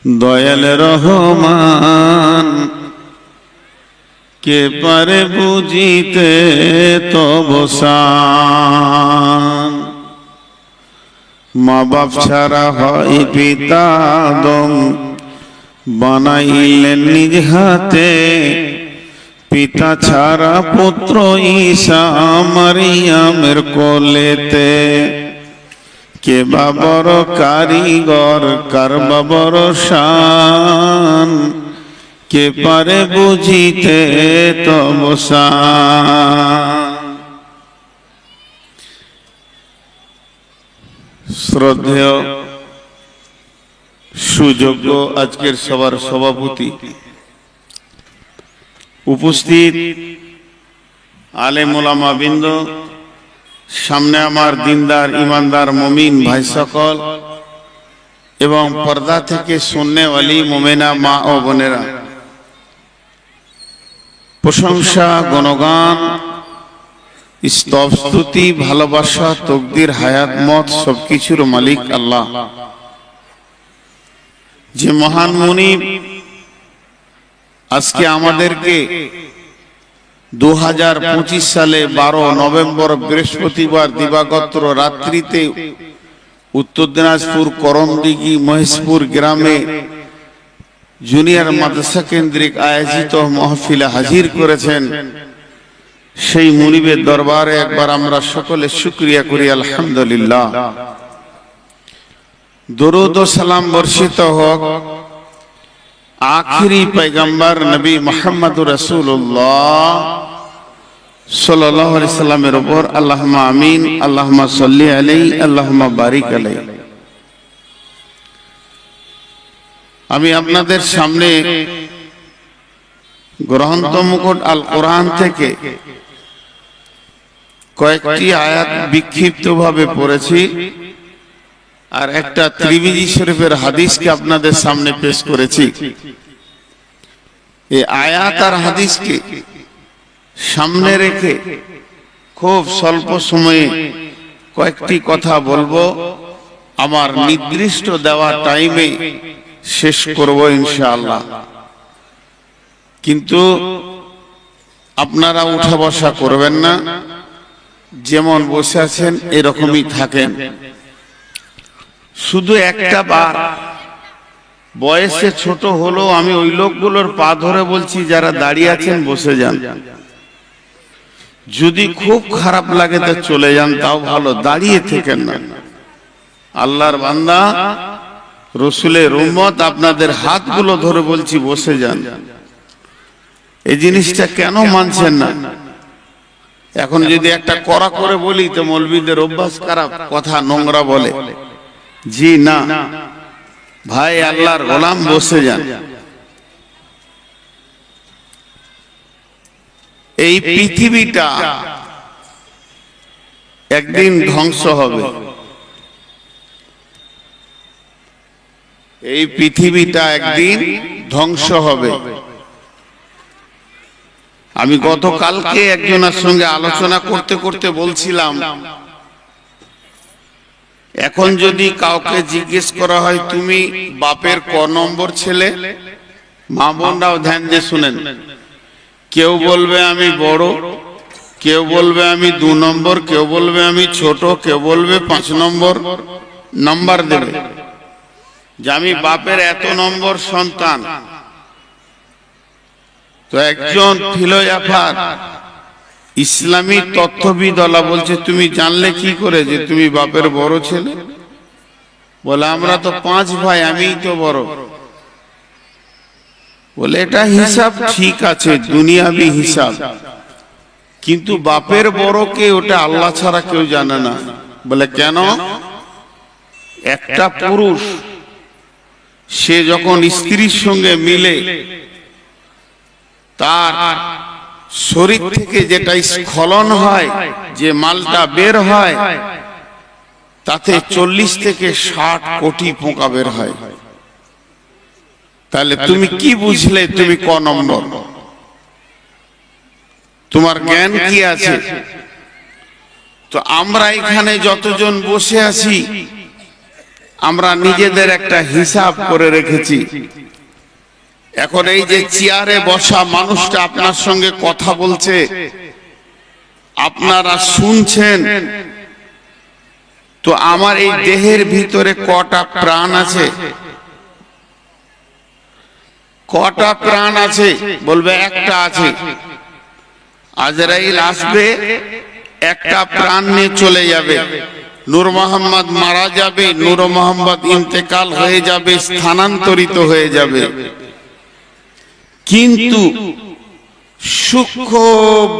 দয়াল রহমান কে পারে বুঝিতে তব শান। মা বাপ ছাড়া হয় পিতা আদম, বানাইলেন নিজ হাতে। পিতা ছাড়া পুত্র ঈসা মারিয়ামের কোলেতে। কে বা বড় কারিগর, কার বা বড় শান, কে পারে বুঝিতে তব শান। শ্রদ্ধেয় সুযোগ্য আজকের সবার সভাপতি, উপস্থিত আলেম ওলামা বৃন্দ, সামনে আমার দিনদার ইমানদার মুমিন ভাই সকল এবং পর্দা থেকে শুননেওয়ালি মুমিনা মা ও বোনেরা, প্রশংসা গুণগান স্তব স্তুতি ভালোবাসা তকদির হায়াত মত সবকিছুর মালিক আল্লাহ। যে মহান মুনিব আজকে আমাদেরকে 2025 সালে 12 নভেম্বর বৃহস্পতিবার দিবাগত রাত্রিতে উত্তর দিনাজপুর করমদিঘি মহেশপুর গ্রামে জুনিয়র মাদ্রাসা কেন্দ্রিক আয়োজিত মাহফিলে হাজির করেছেন, সেই মুনিবের দরবারে একবার আমরা সকলে শুকরিয়া করি আলহামদুলিল্লাহ। দরুদ ও সালাম বর্ষিত হোক আখিরি পয়গম্বর নবী মুহাম্মদুর রাসূলুল্লাহ সাল্লাল্লাহু আলাইহি সাল্লামের উপর। আল্লাহুম্মা আমিন, আল্লাহুম্মা সাল্লি আলাইহি, আল্লাহুম্মা বারিক আলাইহি। আমি আপনাদের সামনে গ্রন্থ মুকুট আল কোরআন থেকে কয়েকটি আয়াত বিক্ষিপ্তভাবে পড়েছি আর একটা ত্রিমিজি শরীফের হাদিসকে আপনাদের সামনে পেশ করেছি। এই আয়াত আর হাদিসকে সামনে রেখে খুব স্বল্প সময়ে কয়েকটি কথা বলবো, আমার নির্দিষ্ট দেওয়া টাইমে শেষ করব ইনশাআল্লাহ। কিন্তু আপনারা উঠা বসা করবেন না, যেমন বসে আছেন এরকমই থাকেন। শুধু একটা বার বয়সে ছোট হলো আমি ওই লোকগুলোর পা ধরে বলছি যারা দাঁড়িয়ে আছেন বসে যান। যদি খুব খারাপ লাগে তা চলে যান, তাও ভালো, দাঁড়িয়ে থেকেন না। আল্লাহর বান্দা রসুলের উম্মত, আপনাদের হাতগুলো ধরে বলছি বসে যান। এই জিনিসটা কেন মানছেন না? এখন যদি একটা কড়া করে বলি তো মৌলবীদের অভ্যাস খারাপ, কথা নোংরা বলে। জি না ভাই, আল্লাহর গোলাম বসে যান। এই পৃথিবীটা একদিন ধ্বংস হবে। এই পৃথিবীটা একদিন ধ্বংস হবে। আমি গতকালকে একজনের সঙ্গে আলোচনা করতে করতে বলছিলাম, এখন যদি কাউকে জিজ্ঞেস করা হয় তুমি বাপের ক নম্বর ছেলে, মা বোনরাও ধ্যান দিয়ে শুনেন, কেউ বলবে আমি বড়, কেউ বলবে আমি 2 নম্বর, কেউ বলবে আমি ছোট, কেউ বলবে 5 নম্বর। নাম্বার দেবে যে আমি বাপের এত নম্বর সন্তান। তো একজন ফিলোসফার ইসলামী তত্ত্ববিদলা বলছে তুমি জানলে কি করে যে তুমি বাপের বড় ছেলে? বলে আমরা তো 5 ভাই, আমিই তো বড়। বলে এটা হিসাব ঠিক আছে, দুনিয়াবি হিসাব, কিন্তু বাপের বড় কে ওটা আল্লাহ ছাড়া কেউ জানে না। বলে কেন? একটা পুরুষ সে যখন স্ত্রীর সঙ্গে মিলে তার শরীর থেকে যেটা স্খলন হয়, যে মালটা বের হয়, তাতে 40 থেকে 60 কোটি পোকা বের হয়। তাহলে তুমি কি বুঝলে তুমি ক নম্বর? তোমার জ্ঞান কি আছে? তো আমরা এখানে যতজন বসে আছি আমরা নিজেদের একটা হিসাব করে রেখেছি। এখন এই যে চেয়ারে বসা মানুষটা আপনার সঙ্গে কথা বলছে, আপনারা শুনছেন, তো আমার এই দেহের ভিতরে কটা প্রাণ আছে? কটা প্রাণ আছে? বলবে একটা আছে। আজরাইল আসবে, একটা প্রাণ নিয়ে চলে যাবে। নূর মোহাম্মদ মারা যাবে, নূর মোহাম্মদ ইন্তেকাল হয়ে যাবে, স্থানান্তরিত হয়ে যাবে। কিন্তু সূক্ষ্ম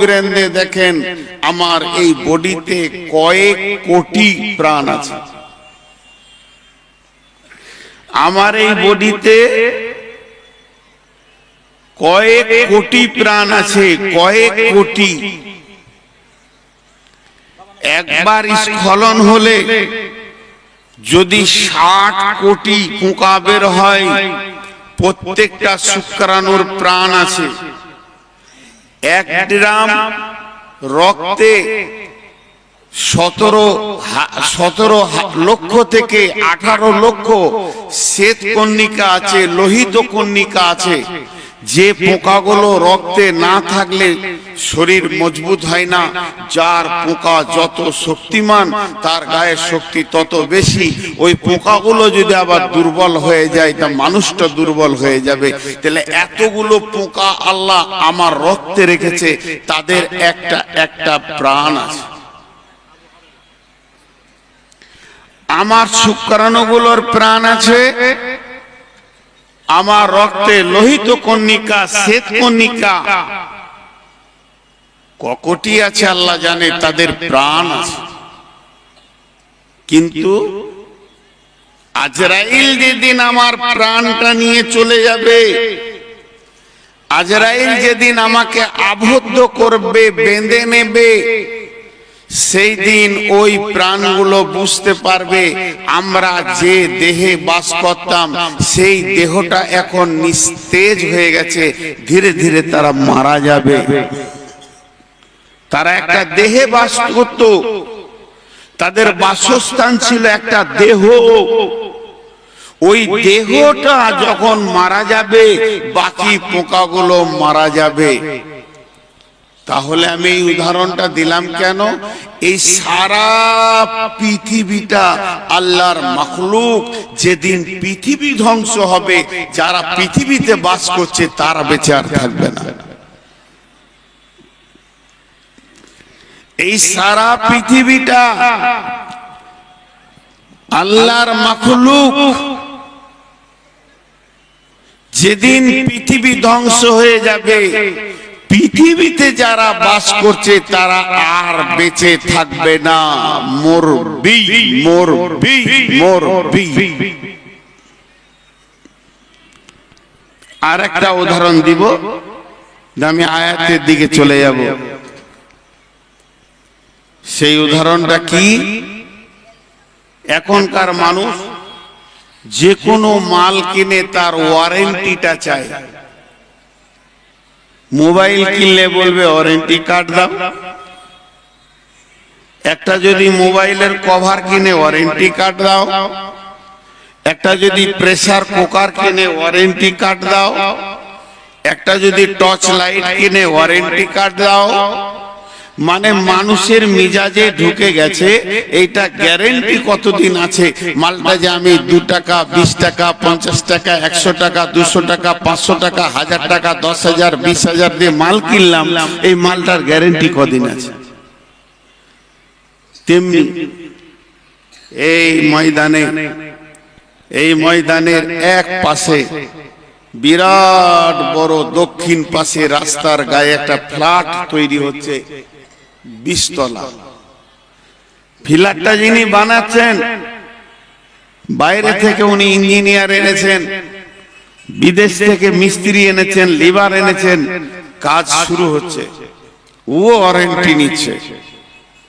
ব্রেন্দে দেখেন আমার এই বডিতে কয়েক কোটি প্রাণ আছে। আমার এই বডিতে কয়েক কোটি প্রাণ আছে, কয়েক কোটি। একবার স্খলন হলে যদি 60 কোটি পোকা বের হয়, প্রত্যেকটা শুক্রাণুর প্রাণ আছে। 1 গ্রাম রক্তে 17 লক্ষ থেকে 18 লক্ষ শ্বেত কণিকা আছে, লোহিত কণিকা আছে। যে পোকাগুলো রক্তে না থাকলে শরীর মজবুত হয় না। যার পোকা যত শক্তিমান তার গায়ে শক্তি তত বেশি। ওই পোকাগুলো যদি আবার দুর্বল হয়ে যায় তা মানুষটা দুর্বল হয়ে যাবে। তাহলে এতগুলো পোকা আল্লাহ আমার রক্তে রেখেছে, তাদের একটা একটা প্রাণ আছে। আমার শুক্রাণুগুলোর প্রাণ আছে। আমার রক্তে লোহিত কণিকা, শ্বেত কণিকা ককটি আছে আল্লাহ জানে, তাদের প্রাণ আছে। কিন্তু আজরাইল যেদিন আমার প্রাণটা নিয়ে চলে যাবে, আজরাইল যেদিন আমাকে আবদ্ধ করবে, বেঁধে নেবে, সেই দিন ওই প্রাণগুলো বুঝতে পারবে আমরা যে দেহে বাস করতাম সেই দেহটা এখন নিস্তেজ হয়ে গেছে। ধীরে ধীরে তারা মারা যাবে। তারা একটা দেহে বাস করত, তাদের বাসস্থান ছিল একটা দেহ। ওই দেহটা যখন মারা যাবে, বাকি পোকাগুলো মারা যাবে। তাহলে আমি এই উদাহরণটা দিলাম কেন? এই সারা পৃথিবীটা আল্লাহর মাখলুক, যেদিন পৃথিবী ধ্বংস হবে, যারা পৃথিবীতে বাস করছে তারা বেঁচে আর থাকবে না। এই সারা পৃথিবীটা আল্লাহর মাখলুক, যেদিন পৃথিবী ধ্বংস হয়ে যাবে, পৃথিবীতে যারা বাস করছে তারা আর বেঁচে থাকবে না, মরবি মরবি মরবি। আর একটা উদাহরণ দিব, আমি আয়াতের দিকে চলে যাব। সেই উদাহরণটা কি? এখনকার মানুষ যে কোনো মাল কিনে তার ওয়ারেন্টিটা চায়। মোবাইল কিনলে বলবে ওয়ারেন্টি কার্ড দাও। একটা যদি মোবাইলের কভার কিনে ওয়ারেন্টি কার্ড দাও। একটা যদি প্রেসার কুকার কিনে ওয়ারেন্টি কার্ড দাও। একটা যদি টর্চ লাইট কিনে ওয়ারেন্টি কার্ড দাও। মানে মানুষের মিজাজে ঢুকে গেছে এইটা গ্যারেন্টি কতদিন আছে। মালটা যে আমি 2 টাকা, 20 টাকা, 50 টাকা, 100 টাকা, 200 টাকা, 500 টাকা, 1000 টাকা, 10,000, 20,000 দিয়ে মাল কিনলাম, এই মালটার গ্যারেন্টি কদিন আছে? তেমনি এই ময়দানের এক পাশে বিরাট বড় দক্ষিণ পাশে রাস্তার গায়ে একটা ফ্ল্যাট তৈরি হচ্ছে, 20 তলা। ফ্ল্যাটটা যিনি বানাচ্ছেন বাইরে থেকে উনি ইঞ্জিনিয়ার এনেছেন, বিদেশ থেকে মিস্ত্রি এনেছেন, লেবার এনেছেন, কাজ শুরু হচ্ছে। ও ওয়ারেন্টি নিচ্ছে।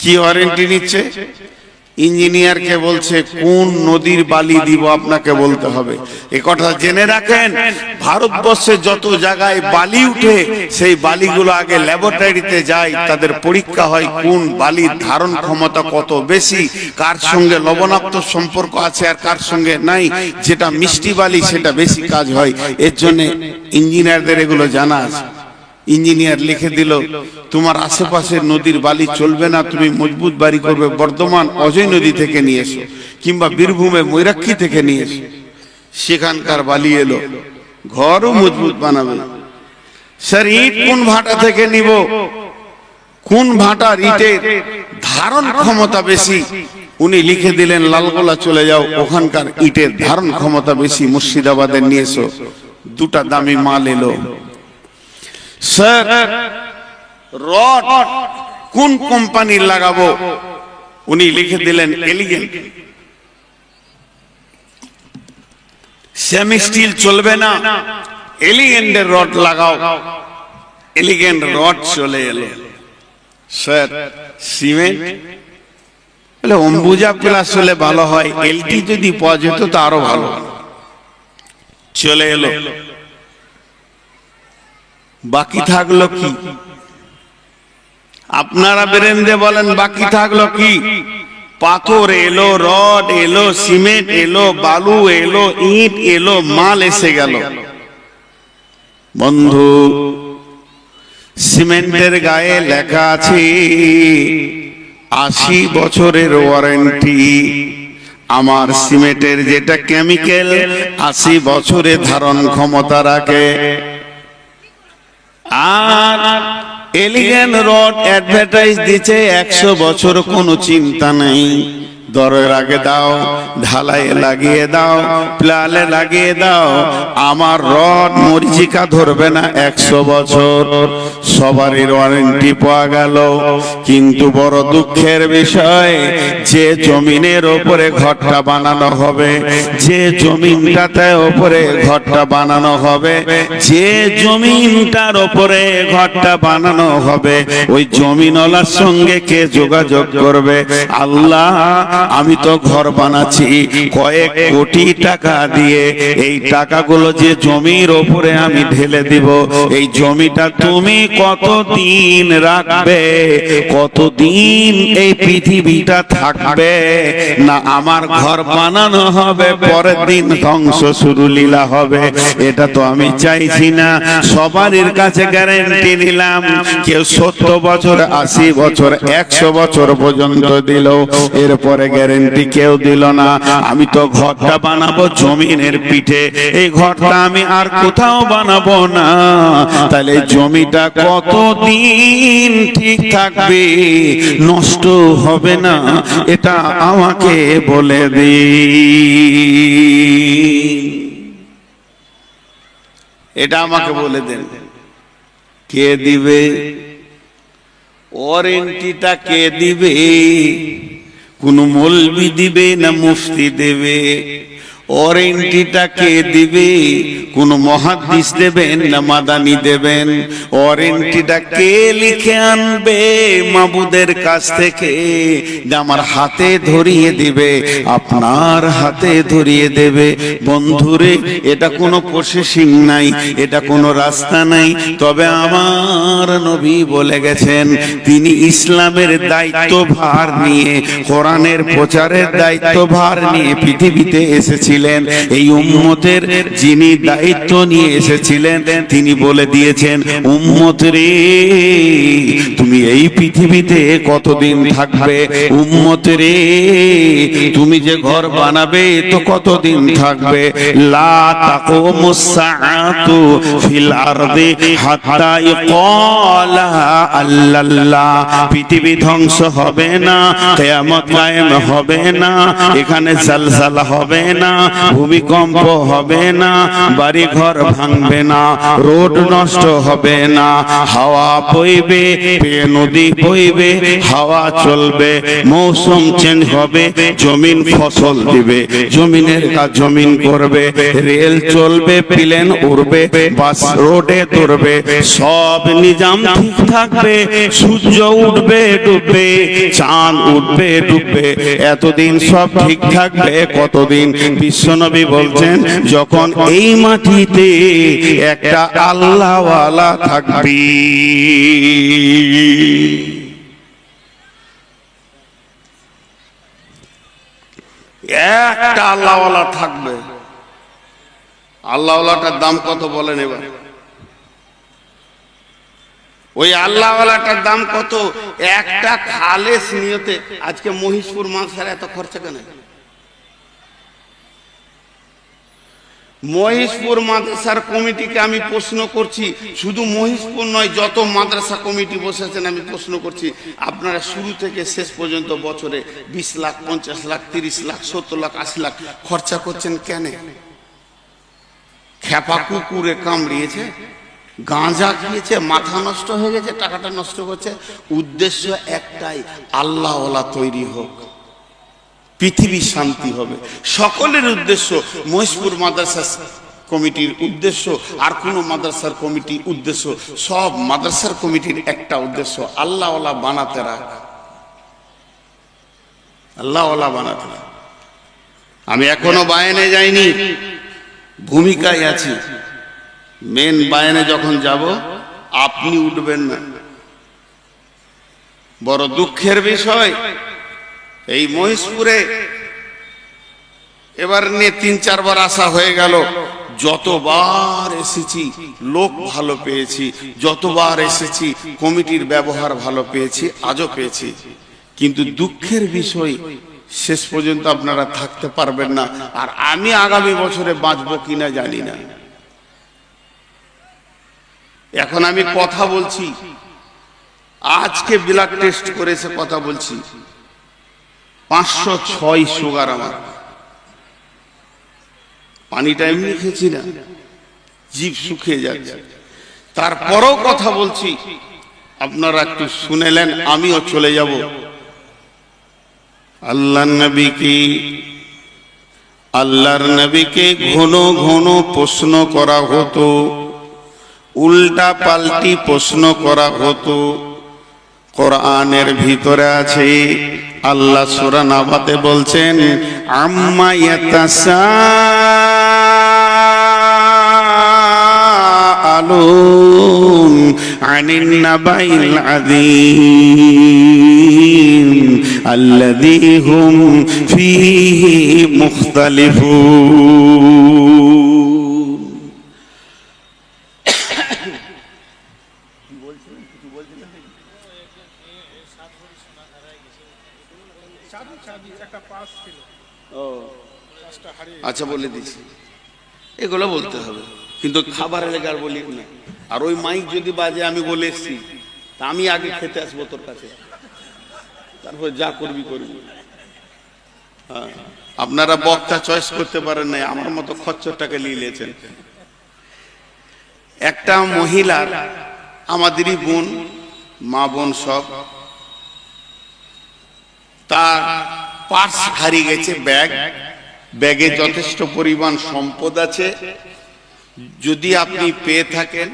কি ওয়ারেন্টি নিচ্ছে? ইঞ্জিনিয়ারকে বলছে কোন নদীর বালি দিব আপনাকে বলতে হবে। এই কথা জেনে রাখেন, ভারতবর্ষে যত জায়গায় বালি উঠে সেই বালিগুলো আগে ল্যাবরেটরিতে যায়, তাদের পরীক্ষা হয় কোন বালির ধারণ ক্ষমতা কত বেশি, কার সঙ্গে লবণাক্ত সম্পর্ক আছে আর কার সঙ্গে নাই, যেটা মিষ্টি বালি সেটা বেশি কাজ হয়। এর জন্য ইঞ্জিনিয়ারদের এগুলো জানা আছে। ইঞ্জিনিয়ার লিখে দিল তোমার আশেপাশের নদীর বালি চলবে না, তুমি মজবুত বাড়ি করবে বর্ধমান অজয় নদী থেকে নিয়ে এসো, কিংবা বীরভূমে ময়ূরাক্ষী থেকে নিয়ে এসো। সেখানকার বালি এলো, ঘরও মজবুত বানাবে। স্যার ইট কোন ভাটা থেকে নিব, কোন ভাটার ইটের ধারণ ক্ষমতা বেশি? উনি লিখে দিলেন লালগোলা চলে যাও, ওখানকার ইটের ধারণ ক্ষমতা বেশি, মুর্শিদাবাদের নিয়ে এসো। দুটা দামি মাল এলো। স্যার রড কোন কোম্পানির লাগাবো? উনি লিখে দিলেন এলিগেন্ট। সেমি স্টিল চলবে না, এলিগেন্টের রড লাগাও। এলিগেন্ট রড চলে এলো। স্যার সিমেন্ট বলে অম্বুজা প্লাস হলে ভালো হয়, এলটি যদি পাওয়া যেত তো আরো ভালো। চলে এলো। বাকি থাকলো কি? আপনারা বেরেন্দে বলেন বাকি থাকলো কি? পাথর এলো, রড এলো, সিমেন্ট এলো, বালু এলো, ইট এলো, মাল এসে গেল। বন্ধু, সিমেন্টের গায়ে লেখা আছে 80 বছরের ওয়ারেন্টি। আমার সিমেন্টের যেটা কেমিক্যাল 80 বছরের ধারণ ক্ষমতা রাখে। আর এলিগেন্ট রড অ্যাডভার্টাইজ দিচ্ছে 100 বছর, কোনো চিন্তা নেই। দরের আগে দাও, ঢালাইয়ে লাগিয়ে দাও, প্লালে লাগিয়ে দাও, আমার রড মরিচিকা ধরবে না 100 বছর। সবারই ওয়ারেন্টি পাওয়া গেল। কিন্তু বড় দুঃখের বিষয়, যে জমিনের ওপরে ঘরটা বানানো হবে, যে জমিনটাতে ওপরে ঘরটা বানানো হবে, যে জমিনটার ওপরে ঘরটা বানানো হবে, ওই জমিনওয়ালার সঙ্গে কে যোগাযোগ করবে? আল্লাহ, আমি তো ঘর বানাচ্ছি কয়েক কোটি টাকা দিয়ে, এই টাকাগুলো যে জমির ওপরে আমি ঢেলে দিব, এই জমিটা তুমি কতদিন রাখবে? কতদিন এই পৃথিবীটা থাকবে? না আমার ঘর বানানো হবে, পরের দিন ধ্বংস শুরু লীলা হবে। এটা তো আমি চাইছি না। সবারই কাছে গ্যারান্টি নিলাম, কেউ 70 বছর, 80 বছর, 100 বছর পর্যন্ত দিল, এরপরে গ্যারান্টি কেউ দিল না। আমি তো ঘরটা বানাবো জমিনের পিঠে, এই ঘরটা আমি আর কোথাও বানাবো না। তাহলে জমিটা কতদিন ঠিক থাকবে, নষ্ট হবে না, এটা আমাকে বলে দিন। এটা আমাকে বলে দেন, কে দিবে? ওয়ারেন্টিটা কে দিবে? কোন মৌলবি দিবে না মুফতি দেবে? ওয়ারেন্টিটা কে দিবে? কোন মুহাদ্দিস দেবেন না মাদানি দেবেন? ওয়ারেন্টিটা কে লিখে আনবে মাবুদের কাছ থেকে? আমার হাতে ধরিয়ে দিবে, আপনার হাতে ধরিয়ে দেবে। বন্ধুরে, এটা কোনো প্রসেসিং নাই, এটা কোনো রাস্তা নাই। তবে আমার নবী বলে গেছেন, তিনি ইসলামের দায়িত্বভার নিয়ে, কোরআনের প্রচারের দায়িত্বভার নিয়ে পৃথিবীতে এসেছিলেন। এই উম্মতের যিনি দায়িত্ব নিয়ে এসেছিলেন, তিনি বলে দিয়েছেন, উম্মত রে, তুমি এই পৃথিবীতে কতদিন থাকবে? উম্মত রে, তুমি যে ঘর বানাবে তো কতদিন থাকবে? লা তাকুমুস সাআতু ফিল আরদি হাত্তা ইয়াকালা আল্লাল্লাহ। পৃথিবী ধ্বংস হবে না, কিয়ামত কায়েম হবে না, এখানে জালজালা হবে না, ভূমিকম্প হবে না, বাড়ি ঘর ভাঙবে না, রোড নষ্ট হবে না, হাওয়া বইবে, নদী বইবে, হাওয়া চলবে, মৌসুম চেঞ্জ হবে, জমিন ফসল দিবে, জমিনের কাজ জমিন করবে, রেল চলবে, প্লেন উড়বে, বাস রোডে দৌড়বে, সব নিজাম ঠিক থাকবে, সূর্য উঠবে ডুববে, চাঁদ উঠবে ডুববে, এতদিন সব ঠিক থাকবে। কতদিন? বিশ্বনবী বলছেন যখন এই মাটিতে একটা আল্লাহওয়ালা থাকবে। একটা আল্লাহওয়ালা থাকবে। আল্লাহওয়ালাটার দাম কত বলেন এবার? ওই আল্লাহওয়ালাটার দাম কত? একটা খালেস নিয়তে। আজকে মহিষপুর মাদ্রাসার এত খরচা কেন? মহিষপুর মাদ্রাসার কমিটিকে আমি প্রশ্ন করছি, শুধু মহিষপুর নয়, যত মাদ্রাসা কমিটি বসেছেন আমি প্রশ্ন করছি, আপনারা শুরু থেকে শেষ পর্যন্ত বছরে 20 লাখ, 50 লাখ, 30 লাখ, 70 লাখ, 80 লাখ খরচা করছেন কেন? খেপা কুকুরে কামড়িয়েছে, গাঁজা খেয়েছে, মাথা নষ্ট হয়ে গেছে, টাকাটা নষ্ট করছে। উদ্দেশ্য একটাই, আল্লাহওয়ালা তৈরি হোক, পৃথিবী শান্তি হবে। সকলের উদ্দেশ্য, মহিষপুর মাদ্রাসা কমিটির উদ্দেশ্য আর কোন মাদ্রাসার কমিটি উদ্দেশ্য, সব মাদ্রাসার কমিটির একটা উদ্দেশ্য, আল্লাহওয়ালা বানাতে রাখ, আল্লাহওয়ালা বানাতে রাখ। আমি এখনো বায়ানে যাইনি, ভূমিকায় আছি। মেন বায়ানে যখন যাব আপনি উঠবেন না। বড় দুঃখের বিষয়, এই মহিষপুরে এবার নিয়ে 3-4 বার আসা হয়ে গেল। যতবার এসেছি লোক ভালো পেয়েছি, যতবার এসেছি কমিটির ব্যবহার ভালো পেয়েছি, আজও পেয়েছি। কিন্তু দুঃখের বিষয়, শেষ পর্যন্ত আপনারা থাকতে পারবেন না। আর আমি আগামী বছরে বাঁচবো কিনা জানি না। এখন আমি কথা বলছি, আজকে ব্লাড টেস্ট করেছে, কথা বলছি, 506 সুগার আমার। পানিটা এমনি খেয়েছি না, জিভ শুকিয়ে যাচ্ছে। তারপরও কথা বলছি, আপনারা একটু শুনেলেন, আমিও চলে যাব। আল্লাহর নবীকে ঘন ঘন প্রশ্ন করা হতো, উল্টা পাল্টি প্রশ্ন করা হতো। কোরআনের ভিতরে আছে, আল্লাহ সূরা নাবাতে বলছেন, আম্মা ইয়াতাসাআলুন আনিন নাবাইল আযীম আল্লাযী হুম ফীহি মুখতালিফুন। আচ্ছা বলে দিচ্ছি, এগুলো বলতে হবে, কিন্তু খাবার এলাকার বলি না। আর ওই মাইক যদি বাজে, আমি বলে এসছি, তা আমি আগে খেতে আসবো তোর কাছে, তারপর যা করবি করবি। হ্যাঁ, আপনারা বক্তা চয়েস করতে পারেন নাই, আমার মতো খচ্চরটাকে নিয়েছেন। একটা মহিলার, আমাদেরই বোন, মা বোন সব, তার পার্স হারিয়ে গেছে, ব্যাগে যথেষ্ট পরিমাণ সম্পদ আছে। যদি আপনি পেয়ে থাকেন,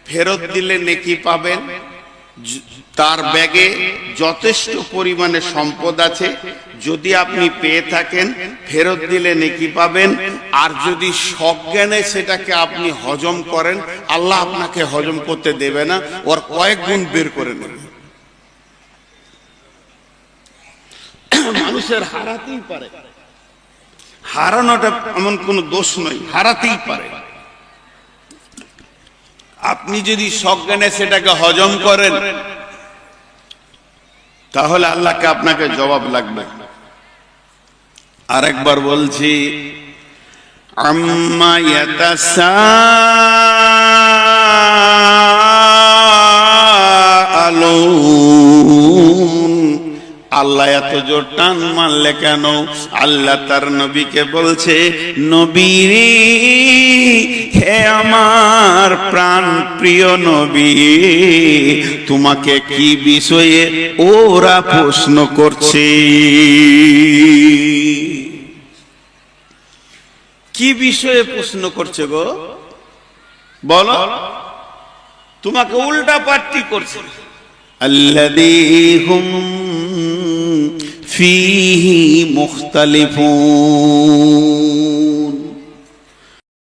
ফেরত দিলে নেকি পাবেন। তার ব্যাগে যথেষ্ট পরিমাণে সম্পদ আছে, যদি আপনি পেয়ে থাকেন ফেরত দিলে নেকি পাবেন। আর যদি সজ্ঞানে সেটাকে আপনি হজম করেন, আল্লাহ আপনাকে হজম করতে দেবে না, ওর কয়েক গুণ বের করে নেবে। মানুষের হারাতেই পারে, হারানোটা এমন কোনো দোষ নয়, হারাতেই পারে। আপনি যদি সজ্ঞানে সেটাকে হজম করেন, তাহলে আল্লাহকে আপনাকে জবাব লাগবে। আরেকবার বলছি, আম্মা ইয়াতাসাআলুন, আল্লাহ এত জোর টান মারলে কেন? আল্লাহ তার নবীকে বলছে, নবী রে, হে আমার প্রাণ প্রিয় নবী, তোমাকে কি বিষয়ে ওরা প্রশ্ন করছে? কি বিষয়ে প্রশ্ন করছে গো? বলো। তোমাকে উল্টা পাল্টি করছে। আল্লাযী হুম ফীহি মুখতালিফুন,